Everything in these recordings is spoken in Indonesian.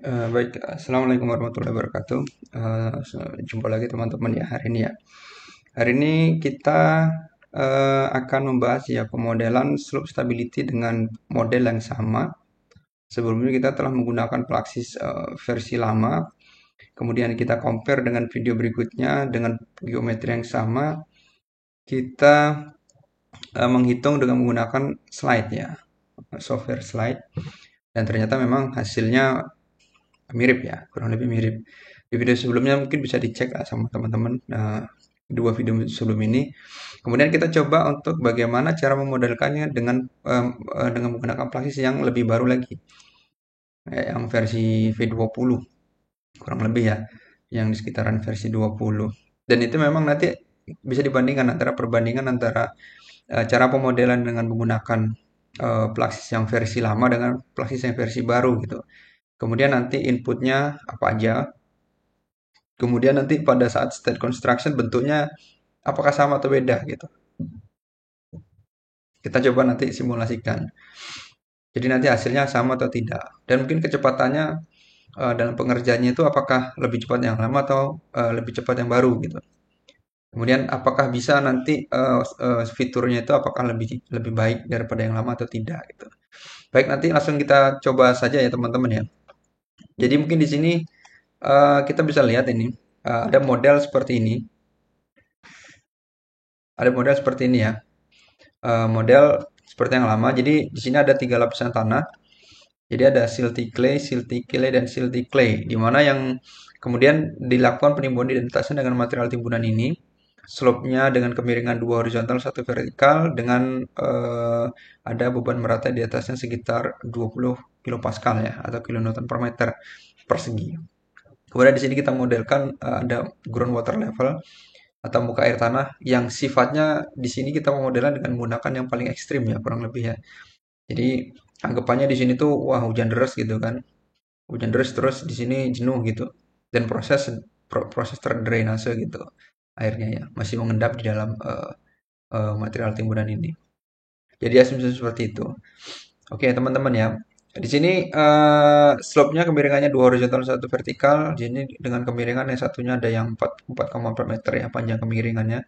Baik, Assalamualaikum warahmatullahi wabarakatuh. Jumpa lagi teman-teman ya hari ini ya. Hari ini kita akan membahas ya pemodelan slope stability dengan model yang sama. Sebelumnya kita telah menggunakan Plaxis versi lama, kemudian kita compare dengan video berikutnya dengan geometri yang sama. Kita menghitung dengan menggunakan slide ya, software slide. Dan ternyata memang hasilnya mirip ya, kurang lebih mirip. Di video sebelumnya mungkin bisa dicek lah sama teman-teman, dua video sebelum ini. Kemudian kita coba untuk bagaimana cara memodelkannya dengan menggunakan Plaxis yang lebih baru lagi, yang versi V20 kurang lebih ya, yang di sekitaran versi 20. Dan itu memang nanti bisa dibandingkan antara cara pemodelan dengan menggunakan Plaxis yang versi lama dengan Plaxis yang versi baru gitu. Kemudian nanti inputnya apa aja. Kemudian nanti pada saat state construction bentuknya apakah sama atau beda gitu. Kita coba nanti simulasikan. Jadi nanti hasilnya sama atau tidak. Dan mungkin kecepatannya dalam pengerjaannya itu apakah lebih cepat yang lama atau lebih cepat yang baru gitu. Kemudian apakah bisa nanti fiturnya itu apakah lebih lebih baik daripada yang lama atau tidak gitu. Baik, nanti langsung kita coba saja ya teman-teman ya. Jadi mungkin di sini kita bisa lihat ini ada model seperti ini. Ada model seperti ini ya. Model seperti yang lama. Jadi di sini ada tiga lapisan tanah. Jadi ada silty clay, dan silty clay. Di mana yang kemudian dilakukan penimbunan identitasnya dengan material timbunan ini. Slope-nya dengan kemiringan dua horizontal, satu vertikal, dengan ada beban merata di atasnya sekitar 20 kilopascal ya, atau kilonewton per meter persegi. Kemudian di sini kita modelkan ada groundwater level atau muka air tanah yang sifatnya di sini kita memodelan dengan menggunakan yang paling ekstrim ya, kurang lebih ya. Jadi anggapannya di sini tuh wah hujan deras gitu kan. Hujan deras terus di sini jenuh gitu. Dan proses terdrainase gitu airnya ya, masih mengendap di dalam material timbunan ini. Jadi asumsi seperti itu. Oke, teman-teman ya. Di sini slope-nya kemiringannya dua horizontal satu vertikal. Di sini dengan kemiringan yang satunya ada yang 4,4 meter ya panjang kemiringannya,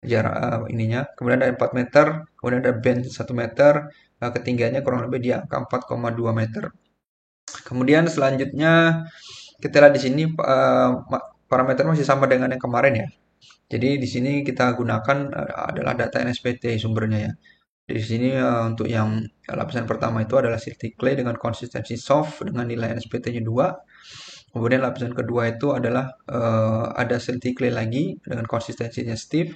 jarak ininya. Kemudian ada 4 meter, kemudian ada band 1 meter, ketinggiannya kurang lebih di angka 4,2 meter. Kemudian selanjutnya kita lihat di sini parameter masih sama dengan yang kemarin ya. Jadi di sini kita gunakan adalah data NSPT sumbernya ya. Di sini untuk yang lapisan pertama itu adalah silty clay dengan konsistensi soft dengan nilai NSPT-nya 2. Kemudian lapisan kedua itu adalah ada silty clay lagi dengan konsistensinya stiff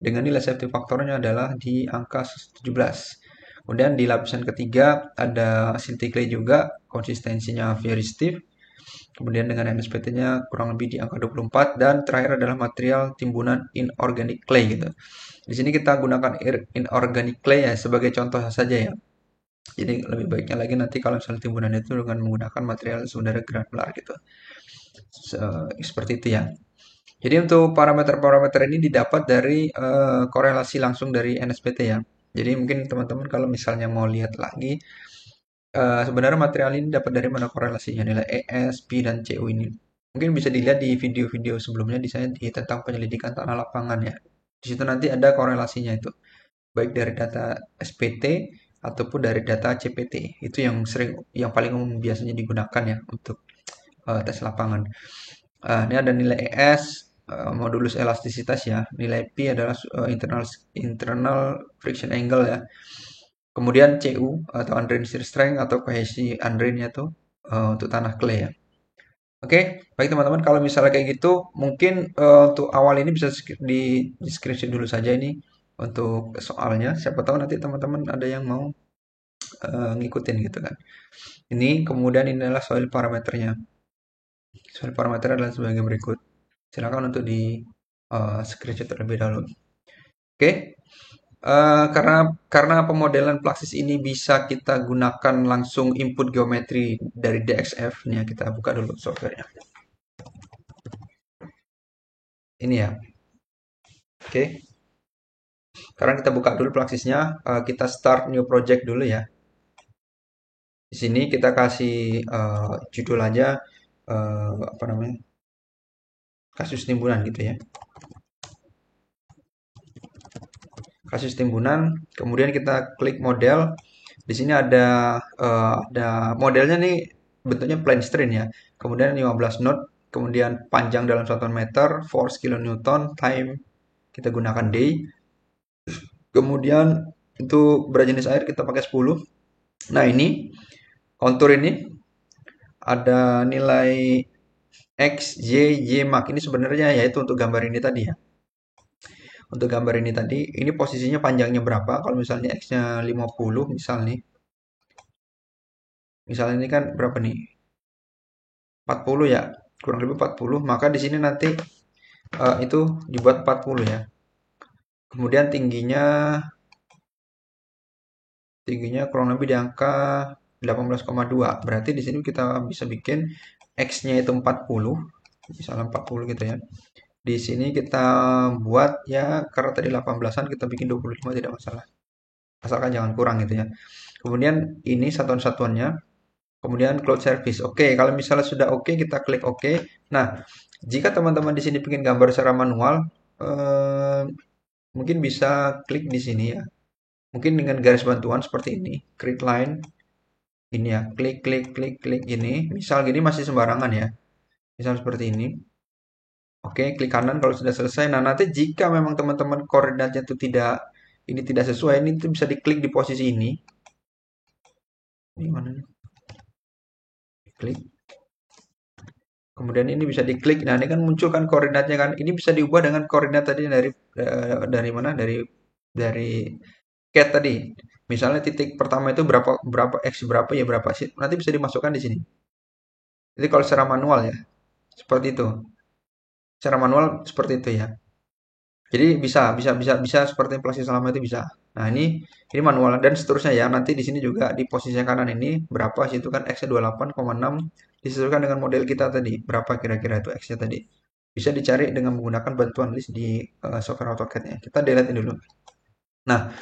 dengan nilai safety faktornya adalah di angka 17. Kemudian di lapisan ketiga ada silty clay juga konsistensinya very stiff. Kemudian dengan NSPT-nya kurang lebih di angka 24 dan terakhir adalah material timbunan inorganic clay gitu. Di sini kita gunakan inorganic clay ya sebagai contoh saja ya. Jadi lebih baiknya lagi nanti kalau misalnya timbunan itu dengan menggunakan material sebenarnya granular gitu. Seperti itu ya. Jadi untuk parameter-parameter ini didapat dari korelasi langsung dari NSPT ya. Jadi mungkin teman-teman kalau misalnya mau lihat lagi, sebenarnya material ini dapat dari mana korelasinya nilai ES, P, dan CU ini. Mungkin bisa dilihat di video-video sebelumnya di saya tentang penyelidikan tanah lapangan ya. Di situ nanti ada korelasinya itu, baik dari data SPT ataupun dari data CPT. Itu yang paling umum biasanya digunakan ya untuk tes lapangan. Ini ada nilai ES, modulus elastisitas ya. Nilai P adalah internal friction angle ya. Kemudian CU atau undrained shear strength atau kohesi undrained-nya tuh untuk tanah clay ya. Oke, baik teman-teman kalau misalnya kayak gitu mungkin untuk awal ini bisa di screenshot dulu saja ini untuk soalnya. Siapa tahu nanti teman-teman ada yang mau ngikutin gitu kan. Ini kemudian ini adalah soil parameternya. Soil parameter adalah sebagai berikut. Silakan untuk di screenshot terlebih dahulu. Oke, karena pemodelan Plaxis ini bisa kita gunakan langsung input geometri dari DXF. Ini ya, kita buka dulu softwarenya. Ini ya. Oke. Sekarang kita buka dulu Plaxisnya. Kita start new project dulu ya. Di sini kita kasih judul aja apa namanya? Kasus timbunan gitu ya. Kasus timbunan, kemudian kita klik model. Di sini ada modelnya nih bentuknya plane strain ya. Kemudian 15 knot, kemudian panjang dalam 1 meter, force kilonewton, time kita gunakan day. Kemudian untuk berjenis air kita pakai 10. Nah, ini kontur ini ada nilai X, Y, Y mark. Ini sebenarnya yaitu untuk gambar ini tadi ya. Untuk gambar ini tadi, ini posisinya panjangnya berapa? Kalau misalnya X-nya 50 misal nih. Misalnya ini kan berapa nih? 40 ya. Kurang lebih 40. Maka di sini nanti itu dibuat 40 ya. Kemudian tingginya kurang lebih di angka 18,2. Berarti di sini kita bisa bikin X-nya itu 40. Misalnya 40 gitu ya. Di sini kita buat ya karena tadi 18-an kita bikin 25 tidak masalah. Asalkan jangan kurang gitu ya. Kemudian ini satuan-satuannya. Kemudian cloud service. Oke, kalau misalnya sudah oke, kita klik oke. Nah, jika teman-teman di sini bikin gambar secara manual, eh, mungkin bisa klik di sini ya. Mungkin dengan garis bantuan seperti ini, create line, ini ya, klik, klik, klik, klik gini. Misal gini masih sembarangan ya. Misal seperti ini. Oke, klik kanan kalau sudah selesai. Nah, nanti jika memang teman-teman koordinatnya itu ini tidak sesuai, ini itu bisa diklik di posisi ini. Ini mana nih? Klik. Kemudian ini bisa diklik. Nah, ini kan muncul kan koordinatnya kan. Ini bisa diubah dengan koordinat tadi dari mana? Dari cat tadi. Misalnya titik pertama itu berapa berapa x berapa ya berapa sih? Nanti bisa dimasukkan di sini. Jadi kalau secara manual ya, seperti itu. Secara manual seperti itu ya. Jadi bisa seperti plastik selama itu bisa. Nah, ini manual dan seterusnya ya. Nanti di sini juga di posisi kanan ini berapa sih itu kan X-nya 28,6 disesuaikan dengan model kita tadi. Berapa kira-kira itu X-nya tadi. Bisa dicari dengan menggunakan bantuan list di software AutoCAD-nya. Kita delete dulu. Nah,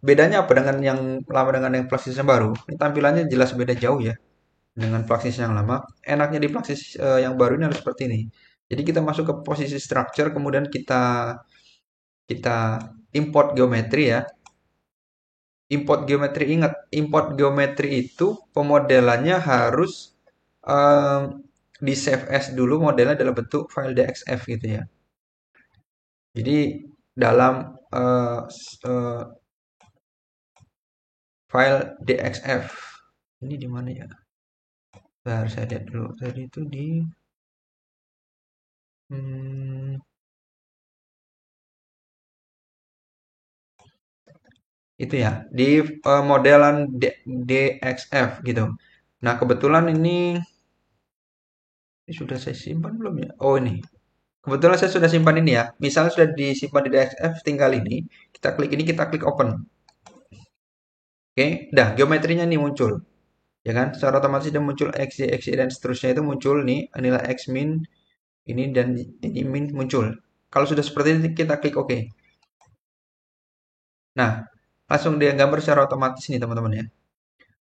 bedanya apa dengan yang lama dengan yang plastis yang baru? Ini tampilannya jelas beda jauh ya dengan plastis yang lama. Enaknya di plastis yang baru ini harus seperti ini. Jadi kita masuk ke posisi structure, kemudian kita import geometri ya. Import geometri, ingat, import geometri itu pemodelannya harus em, di save as dulu modelnya dalam bentuk file DXF gitu ya. Jadi dalam eh, file DXF ini di mana ya? Bentar, saya lihat dulu. Tadi itu di hmm, itu ya di modelan DXF gitu. Nah kebetulan ini sudah saya simpan belum ya? Oh ini. Kebetulan saya sudah simpan ini ya. Misalnya sudah disimpan di DXF, tinggal ini. Kita klik ini, kita klik open. Oke, dah geometrinya nih muncul. Ya kan? Secara otomatis dia muncul X, Y, X, Y, dan seterusnya itu muncul nih. Nilai X min, ini dan ini min muncul. Kalau sudah seperti ini, kita klik OK. Nah, langsung dia gambar secara otomatis nih teman-teman ya.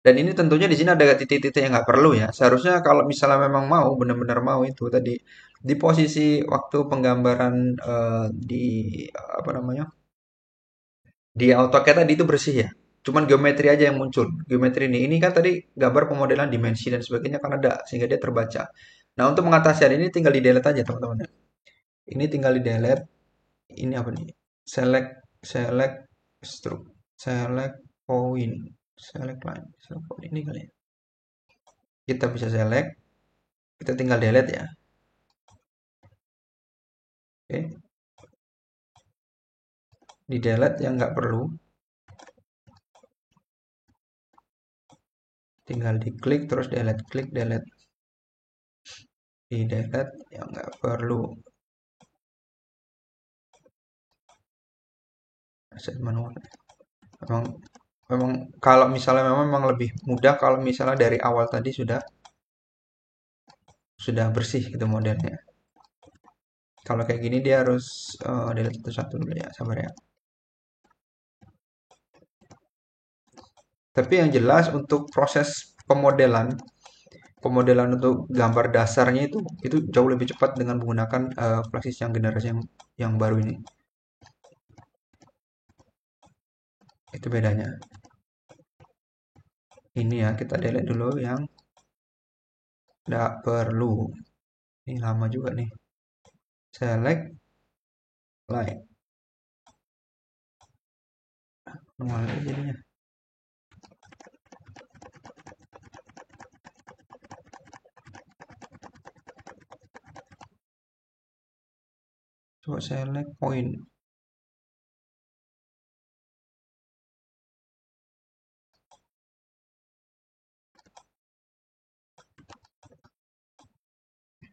Dan ini tentunya di sini ada titik-titik yang nggak perlu ya. Seharusnya kalau misalnya memang mau, benar-benar mau itu tadi di posisi waktu penggambaran di apa namanya di AutoCAD tadi itu bersih ya. Cuman geometri aja yang muncul. Geometri ini kan tadi gambar pemodelan dimensi dan sebagainya kan ada sehingga dia terbaca. Nah untuk mengatasi hal ini tinggal di delete aja teman-teman ya. Ini tinggal di delete. Ini apa nih? Select, select, stroke, select point, select line, select point ini kali ya. Kita bisa select, kita tinggal delete ya. Oke, di delete yang nggak perlu, tinggal diklik terus delete, klik delete, di delete yang nggak perlu. Asset manual. Memang, memang kalau misalnya memang lebih mudah kalau misalnya dari awal tadi sudah bersih gitu modelnya. Kalau kayak gini dia harus delete satu-satu dulu ya, sabar ya. Tapi yang jelas untuk proses pemodelan pemodelan untuk gambar dasarnya itu jauh lebih cepat dengan menggunakan Fluxys yang generasi yang baru ini. Itu bedanya. Ini ya, kita delete dulu yang tidak perlu. Ini lama juga nih. Select line. Normal aja jadinya. Coba select point.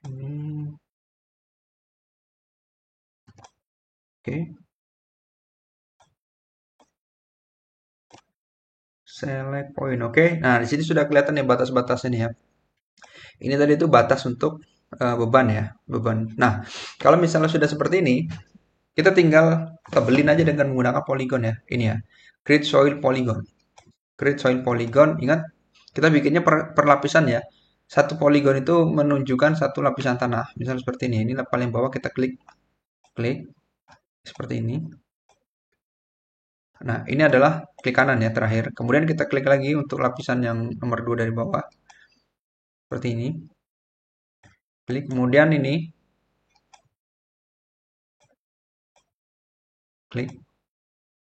Ini oke. Select point. Oke. Nah, di sini sudah kelihatan ya batas-batasnya nih ya. Ini tadi itu batas untuk beban ya, beban. Nah, kalau misalnya sudah seperti ini, kita tinggal tebelin aja dengan menggunakan polygon ya. Ini ya. Create soil polygon. Create soil polygon. Ingat, kita bikinnya per lapisan ya. Satu polygon itu menunjukkan satu lapisan tanah. Misalnya seperti ini. Ini paling bawah kita klik, klik seperti ini. Nah, ini adalah klik kanan ya terakhir. Kemudian kita klik lagi untuk lapisan yang nomor 2 dari bawah. Seperti ini. Klik kemudian ini. Klik.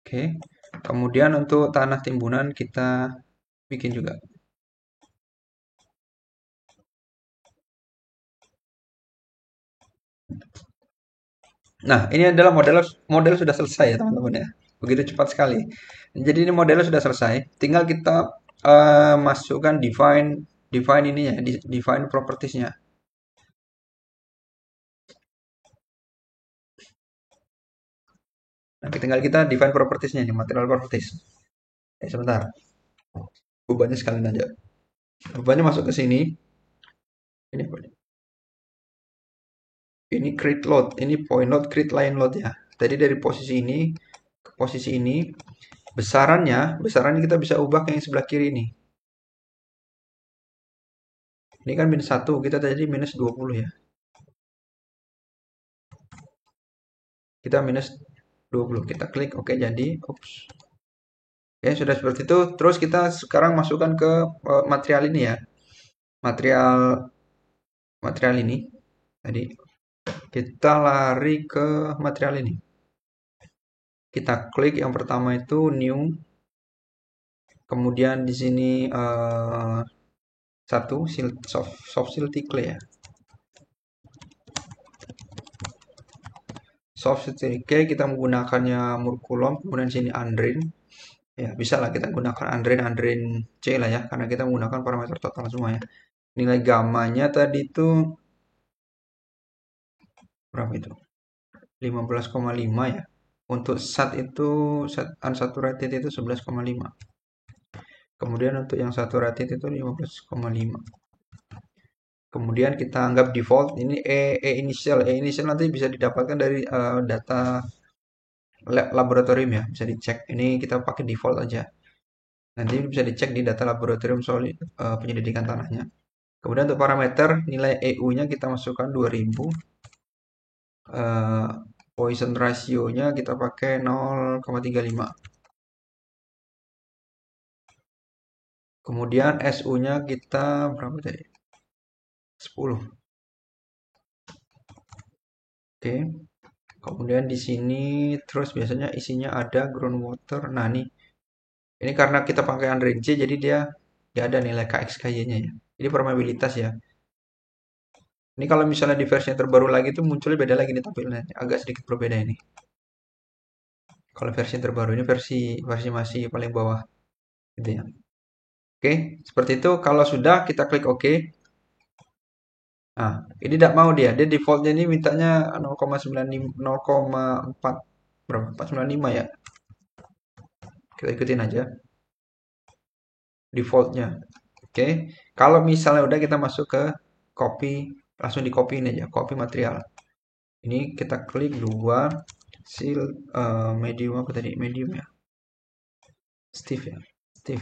Oke. Kemudian untuk tanah timbunan kita bikin juga. Nah, ini adalah model sudah selesai ya teman-teman ya. Begitu cepat sekali. Jadi ini modelnya sudah selesai. Tinggal kita masukkan define define ini ya, define propertiesnya. Nah, tinggal kita define propertiesnya ini, material properties. Sebentar. Bebannya sekalian aja. Bebannya masuk ke sini. Ini apa nih? Ini create load, ini point load, create line load ya. Jadi dari posisi ini ke posisi ini, besarannya kita bisa ubah ke yang sebelah kiri ini. Ini kan minus 1, kita tadi minus 20 ya. Kita minus 20. Kita klik oke jadi. Ups. Ya, sudah seperti itu. Terus kita sekarang masukkan ke material ini ya. Material material ini. Tadi kita lari ke material ini. Kita klik yang pertama itu new. Kemudian di sini satu soft silty clay ya. Soft silty clay kita menggunakannya Murkulom, kemudian sini Andrin. Ya, bisa lah kita gunakan Andrin C lah ya, karena kita menggunakan parameter total semua ya. Nilai gamanya tadi itu berapa itu? 15,5 ya. Untuk SAT itu SAT unsaturated itu 11,5. Kemudian untuk yang saturated itu 15,5. Kemudian kita anggap default ini initial. Initial nanti bisa didapatkan dari data laboratorium ya, bisa dicek. Ini kita pakai default aja. Nanti bisa dicek di data laboratorium soal penyelidikan tanahnya. Kemudian untuk parameter nilai EU-nya kita masukkan 2000. Poison ratio-nya kita pakai 0,35. Kemudian SU-nya kita berapa tadi? 10. Oke. Kemudian di sini terus biasanya isinya ada groundwater. Nah, ini karena kita pakai Android J jadi dia ada nilai KXKY-nya ya. Ini permeabilitas ya. Ini kalau misalnya di versi yang terbaru lagi itu munculnya beda lagi nih tampilannya. Agak sedikit berbeda ini. Kalau versi yang terbaru ini versi masih paling bawah gitu ya. Oke, seperti itu. Kalau sudah kita klik OK. Nah, ini tidak mau dia defaultnya ini mintanya 0,95 0,4 berapa? 495 ya. Kita ikutin aja defaultnya. Oke, kalau misalnya udah kita masuk ke copy, langsung di copy ini aja, copy material. Ini kita klik dua seal medium apa tadi? Medium ya. Stiff ya. Stiff.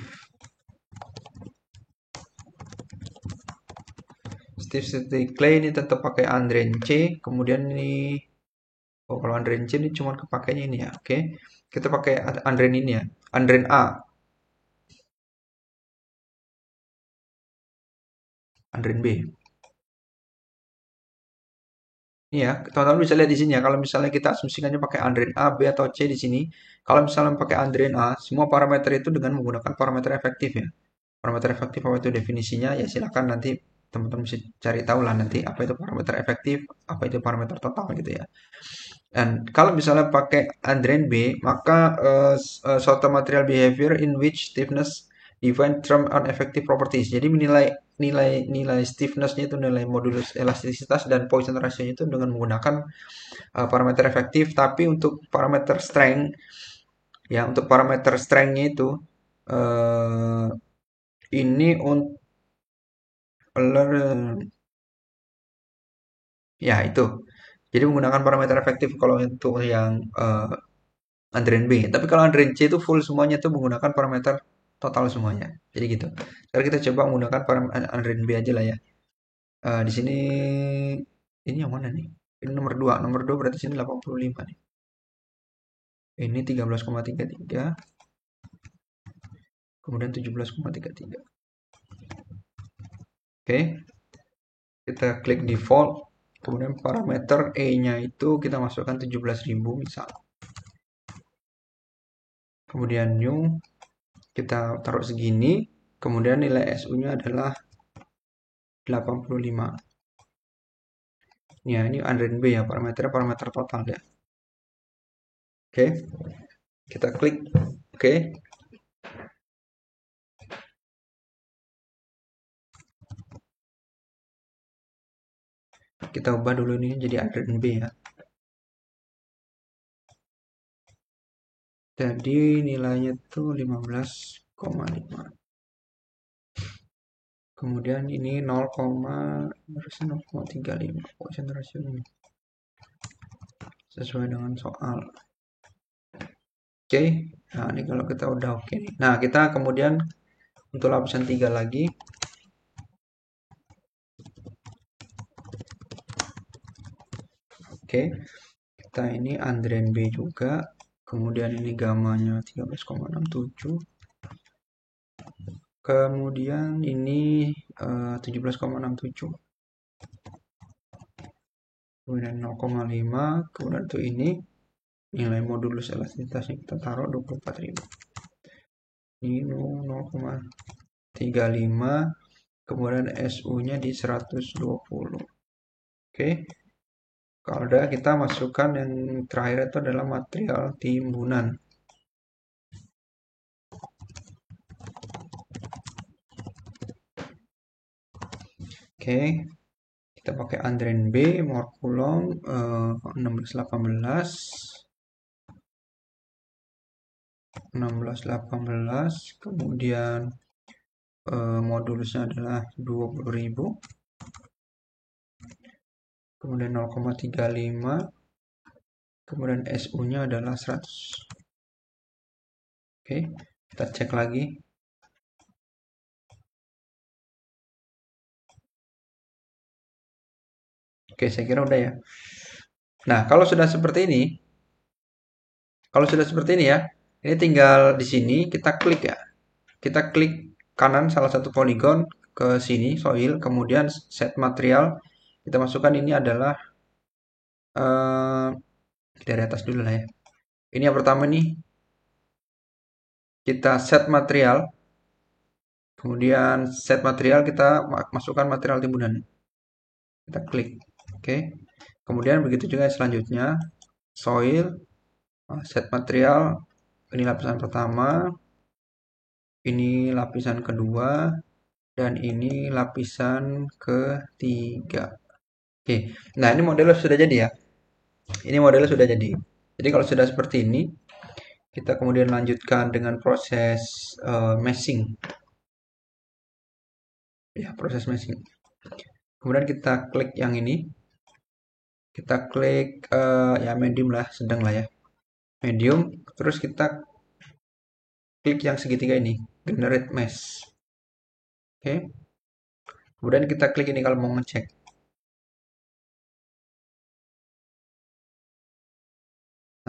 Steve Clay ini tetap pakai Andren C. Kemudian ini, oh kalau Andren C ini cuma kepakainya ini ya. Oke, kita pakai Andren ini ya. Andren A. Andren B. Ini ya, teman-teman bisa lihat di sini ya. Kalau misalnya kita asumsikannya pakai Andren A, B atau C di sini. Kalau misalnya pakai Andren A, semua parameter itu dengan menggunakan parameter efektif ya. Parameter efektif apa itu definisinya? Ya silakan nanti teman-teman bisa cari tahu lah nanti apa itu parameter efektif, apa itu parameter total gitu ya. Dan kalau misalnya pakai Andren B, maka suatu material behavior in which stiffness define term on effective properties. Jadi menilai nilai stiffness-nya itu nilai modulus elastisitas dan Poisson ratio-nya itu dengan menggunakan parameter efektif. Tapi untuk parameter strength, ya untuk parameter strength-nya itu uh, ini untuk ya itu. Jadi menggunakan parameter efektif kalau untuk yang Android B. Tapi kalau Android C itu full semuanya itu menggunakan parameter total semuanya. Jadi gitu. Sekarang kita coba menggunakan parameter Android B aja lah ya. Di sini ini yang mana nih? Ini nomor 2. Nomor 2 berarti sini 85 nih. Ini 13,33. Kemudian 17,33. Oke. Kita klik default. Kemudian parameter E-nya itu kita masukkan 17.000 misal. Kemudian new kita taruh segini. Kemudian nilai SU-nya adalah 85. Ya, ini Android B ya, parameternya parameter total ya. Oke, kita klik oke. Kita ubah dulu ini jadi Android B ya. Jadi nilainya tuh 15,5. Kemudian ini 0,35 Poisson ratio ini. Sesuai dengan soal. Oke. Nah, ini kalau kita udah oke. Nah, kita kemudian untuk lapisan 3 lagi. Oke. Kita ini Android B juga. Kemudian ini gamanya 13,67. Kemudian ini 17,67. Kemudian 0,5. Kemudian untuk ini nilai modulus elastisitasnya kita taruh 24.000. Ini 0,35. Kemudian SU-nya di 120. Oke. Kalau udah kita masukkan yang terakhir itu adalah material timbunan. Oke, kita pakai Andren B, Morkulong 1618, 1618, kemudian modulusnya adalah 20.000, kemudian 0,35, kemudian SU-nya adalah 100. Oke, kita cek lagi. Oke, saya kira udah ya. Nah, kalau sudah seperti ini, ya, ini tinggal di sini kita klik ya. Kita klik kanan salah satu poligon ke sini soil, kemudian set material. Kita masukkan ini adalah dari atas dulu lah ya. Ini yang pertama nih. Kita set material. Kemudian set material kita masukkan material timbunan. Kita klik. Oke. Kemudian begitu juga selanjutnya. Soil, set material. Ini lapisan pertama. Ini lapisan kedua. Dan ini lapisan ketiga. Oke. Nah, ini modelnya sudah jadi ya. Ini modelnya sudah jadi. Jadi kalau sudah seperti ini, kita kemudian lanjutkan dengan proses meshing. Ya, proses meshing. Kemudian kita klik yang ini. Kita klik ya medium lah, sedang lah ya. Medium. Terus kita klik yang segitiga ini, generate mesh. Oke. Kemudian kita klik ini kalau mau ngecek.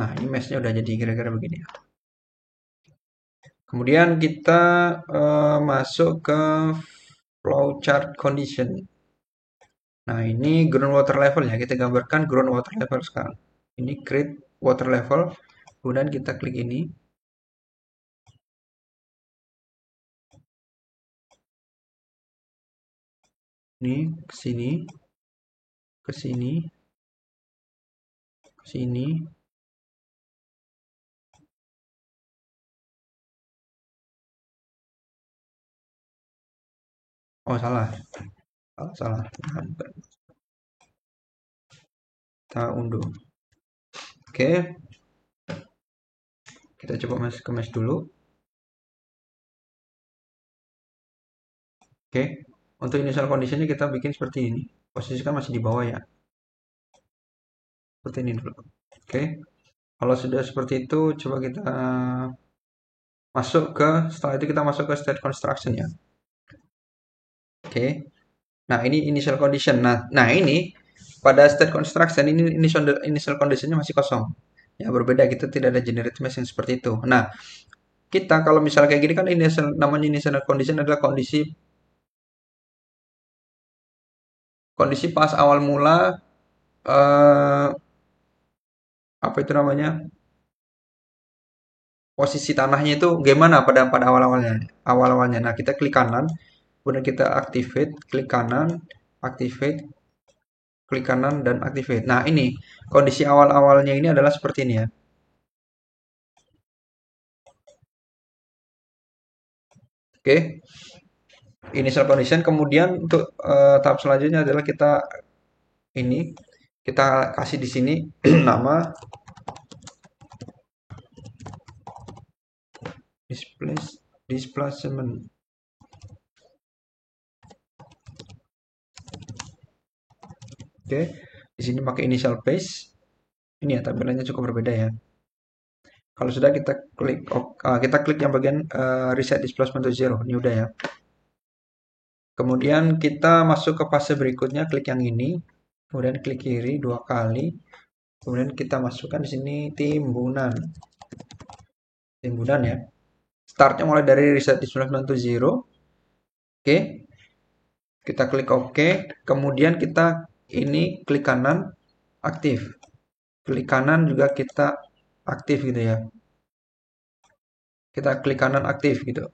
Nah, ini meshnya udah jadi kira-kira begini. Kemudian kita masuk ke flowchart condition. Nah, ini groundwater level ya. Kita gambarkan groundwater level sekarang. Ini create water level. Kemudian kita klik ini. Ini ke sini, ke sini, ke sini. Oh, salah. Salah, salah. Nah, kita unduh. Oke, kita coba masuk ke mesh dulu. Oke, untuk initial conditionnya kita bikin seperti ini. Posisi kan masih di bawah ya. Seperti ini dulu. Oke, kalau sudah seperti itu, coba kita masuk ke, setelah itu kita masuk ke state construction ya. Oke, nah ini initial condition. Nah ini pada state construction ini initial conditionnya masih kosong. Ya berbeda, kita tidak ada generate mesh yang seperti itu. Nah, kita kalau misalnya kayak gini kan initial, namanya initial condition adalah kondisi kondisi pas awal mula eh, apa itu namanya, posisi tanahnya itu gimana pada pada awal-awalnya. Nah, kita klik kanan, kemudian kita activate, klik kanan, activate, klik kanan dan activate. Nah, ini kondisi awal-awalnya ini adalah seperti ini ya. Oke, initial condition. Kemudian untuk tahap selanjutnya adalah kita ini kita kasih di sini nama displacement. Oke, di sini pakai initial phase. Ini ya tampilannya cukup berbeda ya. Kalau sudah kita klik yang bagian reset displacement to zero. Ini udah ya. Kemudian kita masuk ke fase berikutnya, klik yang ini. Kemudian klik kiri dua kali. Kemudian kita masukkan di sini timbunan. Timbunan ya. Startnya mulai dari reset displacement to zero. Oke. Kita klik OK. Kemudian kita ini klik kanan aktif. Klik kanan juga kita aktif gitu ya. Kita klik kanan aktif gitu.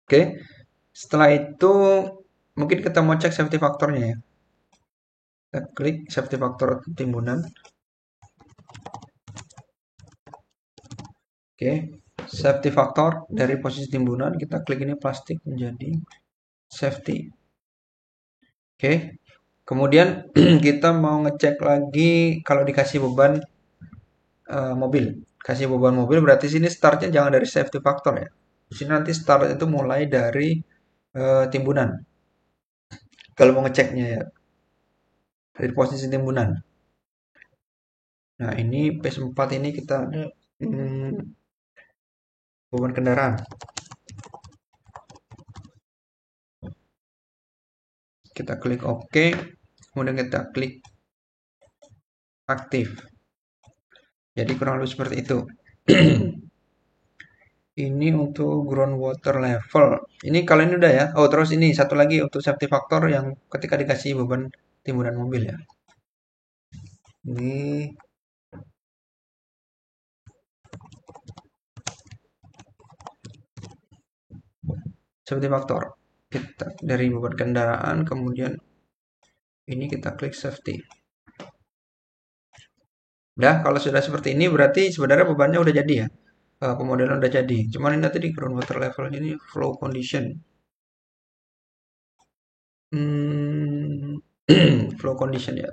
Oke. Setelah itu mungkin kita mau cek safety faktornya ya. Kita klik safety factor timbunan. Oke. Safety factor dari posisi timbunan kita klik ini plastik menjadi safety. Oke. Kemudian kita mau ngecek lagi kalau dikasih beban mobil. Kasih beban mobil berarti sini startnya jangan dari safety factor ya. Di sini nanti start itu mulai dari timbunan. Kalau mau ngeceknya ya dari posisi timbunan. Nah, ini PS4 ini kita ada beban kendaraan. Kita klik OK, kemudian kita klik aktif. Jadi kurang lebih seperti itu. Ini untuk groundwater level. Ini kalau ini udah ya. Oh, terus ini satu lagi untuk safety factor yang ketika dikasih beban timbunan mobil ya. Ini safety factor. Kita dari beban kendaraan, kemudian ini kita klik safety. Udah, kalau sudah seperti ini berarti sebenarnya bebannya udah jadi ya. Pemodelan udah jadi. Cuman ini nanti di groundwater level ini flow condition. Hmm, flow condition ya.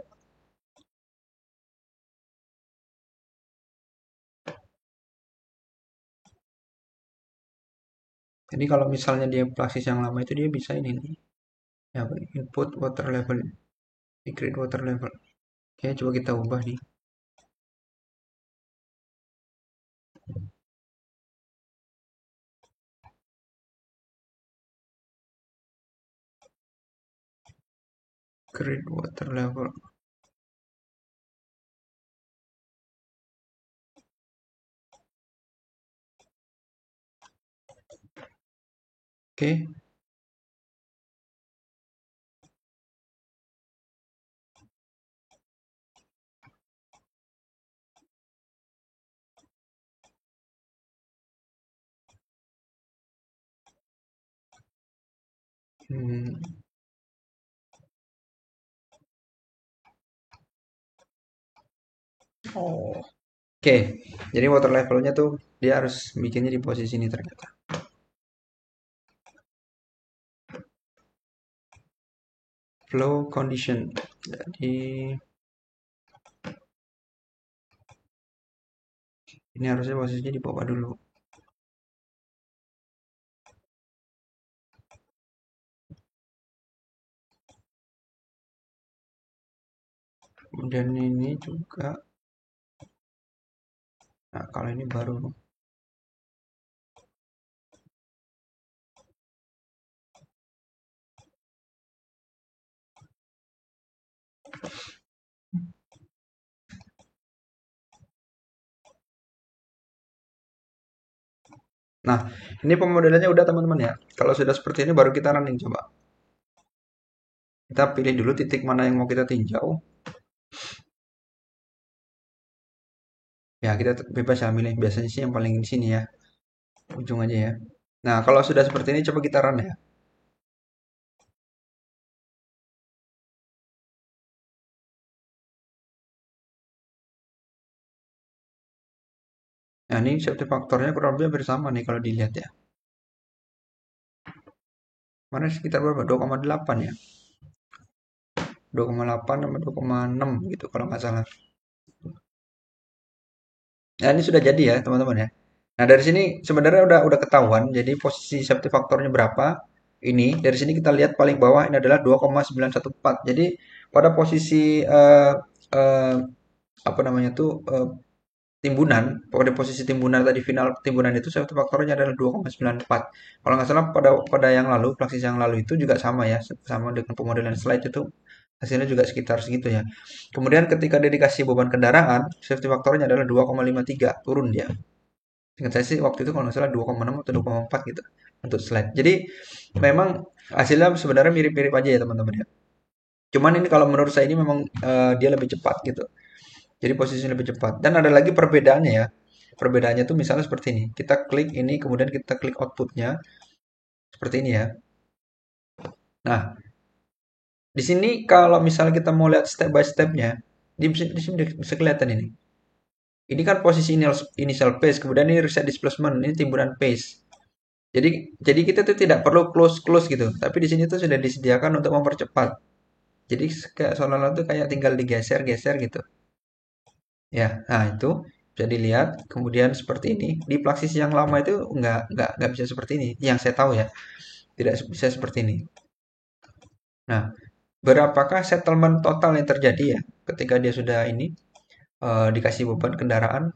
Jadi kalau misalnya dia Plaxis yang lama itu dia bisa ini nih. Ya, input water level, create water level. Oke, coba kita ubah nih. Grid water level. Oke. Hmm. Oh. Oke, jadi water levelnya tuh dia harus bikinnya di posisi ini ternyata. Flow condition. Jadi ini harusnya posisinya di bawah dulu. Kemudian ini juga. Nah, kalau ini baru. Nah, ini pemodelannya udah teman-teman ya. Kalau sudah seperti ini baru kita running coba. Kita pilih dulu titik mana yang mau kita tinjau. Ya, kita bebas ya milih. Biasanya sih yang paling di sini ya. Ujung aja ya. Nah, kalau sudah seperti ini coba kita run ya. Nah, ini safety faktornya kurang lebih hampir sama nih kalau dilihat ya. Mana sekitar berapa? 2,8 ya. 2,8 sama 2,6 gitu kalau nggak salah. Nah, ini sudah jadi ya, teman-teman ya. Nah, dari sini sebenarnya udah ketahuan. Jadi posisi safety faktornya berapa? Ini dari sini kita lihat paling bawah ini adalah 2,914. Jadi pada posisi eh, apa namanya tuh timbunan, pada posisi timbunan tadi final timbunan itu safety faktornya adalah 2,94. Kalau nggak salah pada yang lalu, Praxis yang lalu itu juga sama ya, sama dengan pemodelan slide itu hasilnya juga sekitar segitu ya. Kemudian ketika dia dikasih beban kendaraan, safety faktornya adalah 2,53, turun dia. Ingat saya sih waktu itu kalau nggak salah 2,6 atau 2,4 gitu untuk slide. Jadi memang hasilnya sebenarnya mirip-mirip aja ya teman-teman ya. Cuman ini kalau menurut saya ini memang dia lebih cepat gitu. Jadi posisinya lebih cepat. Dan ada lagi perbedaannya ya. Perbedaannya tuh misalnya seperti ini. Kita klik ini, kemudian kita klik outputnya seperti ini ya. Nah, di sini kalau misalnya kita mau lihat step by stepnya, di sini bisa kelihatan ini. Ini kan posisi initial pace, kemudian ini reset displacement, ini timbunan pace. Jadi kita tuh tidak perlu close gitu, tapi di sini tuh sudah disediakan untuk mempercepat. Jadi kayak seolah-olah tuh kayak tinggal digeser-geser gitu. Ya, nah itu bisa dilihat. Kemudian seperti ini. Di Plaxis yang lama itu nggak bisa seperti ini. Yang saya tahu ya, tidak bisa seperti ini. Nah, berapakah settlement total yang terjadi ya ketika dia sudah ini dikasih beban kendaraan?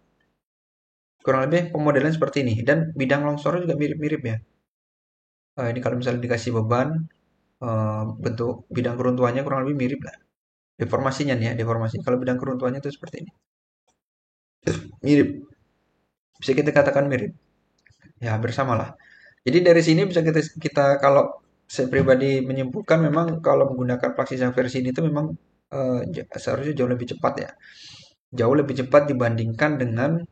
Kurang lebih pemodelan seperti ini. Dan bidang longsornya juga mirip-mirip ya. Ini kalau misalnya dikasih beban, bentuk bidang keruntuhannya kurang lebih mirip lah. Deformasinya nih ya, deformasi. Kalau bidang keruntuhannya itu seperti ini. Mirip. Bisa kita katakan mirip. Ya, bersama lah. Jadi dari sini bisa kita kita kalau saya pribadi menyimpulkan memang kalau menggunakan Praxis yang versi ini itu memang seharusnya jauh lebih cepat ya. Jauh lebih cepat dibandingkan dengan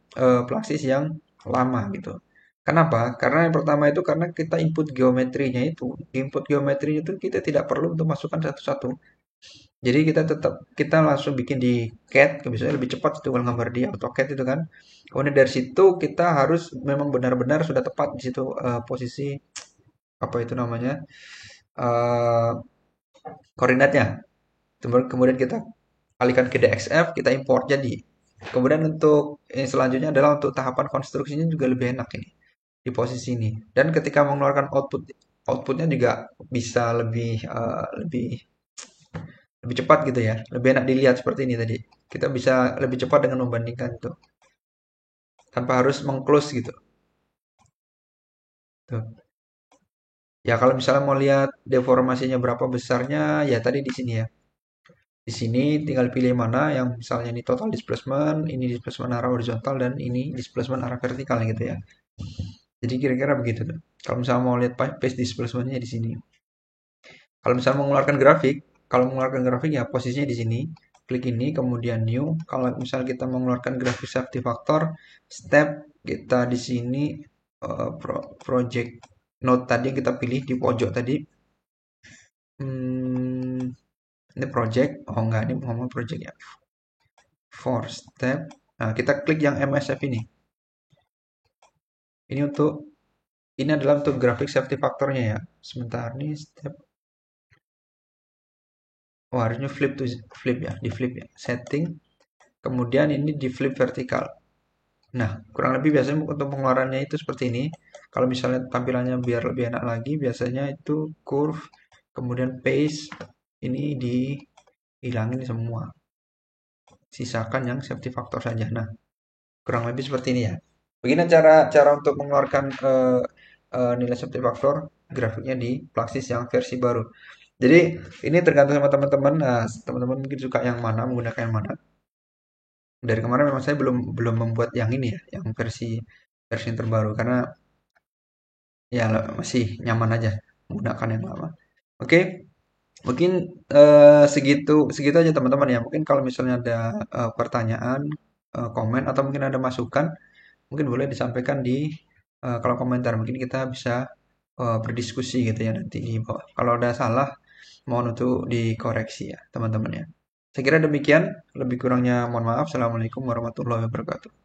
Praxis yang lama gitu. Kenapa? Karena yang pertama itu karena kita input geometrinya itu, input geometrinya itu kita tidak perlu untuk masukkan satu-satu. Jadi kita langsung bikin di CAD, biasanya lebih cepat itu kalau gambar di AutoCAD itu kan. Kemudian dari situ kita harus memang benar-benar sudah tepat di situ posisi apa itu namanya eh koordinatnya. Kemudian kita alihkan ke DXF, kita import jadi. Kemudian untuk yang selanjutnya adalah untuk tahapan konstruksinya juga lebih enak ini di posisi ini. Dan ketika mengeluarkan outputnya juga bisa lebih cepat gitu ya, lebih enak dilihat seperti ini tadi. Kita bisa lebih cepat dengan membandingkan itu tanpa harus mengclose gitu. Tuh. Ya kalau misalnya mau lihat deformasinya berapa besarnya, ya tadi di sini ya. Di sini tinggal pilih mana yang misalnya ini total displacement, ini displacement arah horizontal, dan ini displacement arah vertikal gitu ya. Jadi kira-kira begitu tuh. Kalau misalnya mau lihat pace displacementnya di sini. Kalau misalnya mengeluarkan grafik, kalau mengeluarkan grafik ya posisinya di sini. Klik ini, kemudian new. Kalau misalnya kita mengeluarkan grafik safety factor, step kita di sini project node tadi yang kita pilih di pojok tadi. Ini project, oh enggak, ini ngomong project ya. For step, nah kita klik yang MSF ini. Ini adalah untuk grafik safety factornya ya. Sebentar nih step. Oh, harusnya flip ya, di flip ya. Setting, kemudian ini di flip vertikal. Nah, kurang lebih biasanya untuk pengeluarannya itu seperti ini. Kalau misalnya tampilannya biar lebih enak lagi, biasanya itu curve, kemudian pace, ini dihilangin semua. Sisakan yang safety factor saja. Nah, kurang lebih seperti ini ya. Begini cara cara untuk mengeluarkan nilai safety factor grafiknya di Plaxis yang versi baru. Jadi ini tergantung sama teman-teman. Nah, teman-teman mungkin suka yang mana, menggunakan yang mana. Dari kemarin memang saya belum belum membuat yang ini ya, yang versi versi yang terbaru karena ya masih nyaman aja menggunakan yang lama. Oke, mungkin segitu segitu aja teman-teman ya. Mungkin kalau misalnya ada pertanyaan, komen atau mungkin ada masukan, mungkin boleh disampaikan di kolom komentar. Mungkin kita bisa berdiskusi gitu ya nanti di bawah. Kalau ada salah, mohon untuk dikoreksi ya teman-teman ya. Saya kira demikian. Lebih kurangnya mohon maaf. Assalamualaikum warahmatullahi wabarakatuh.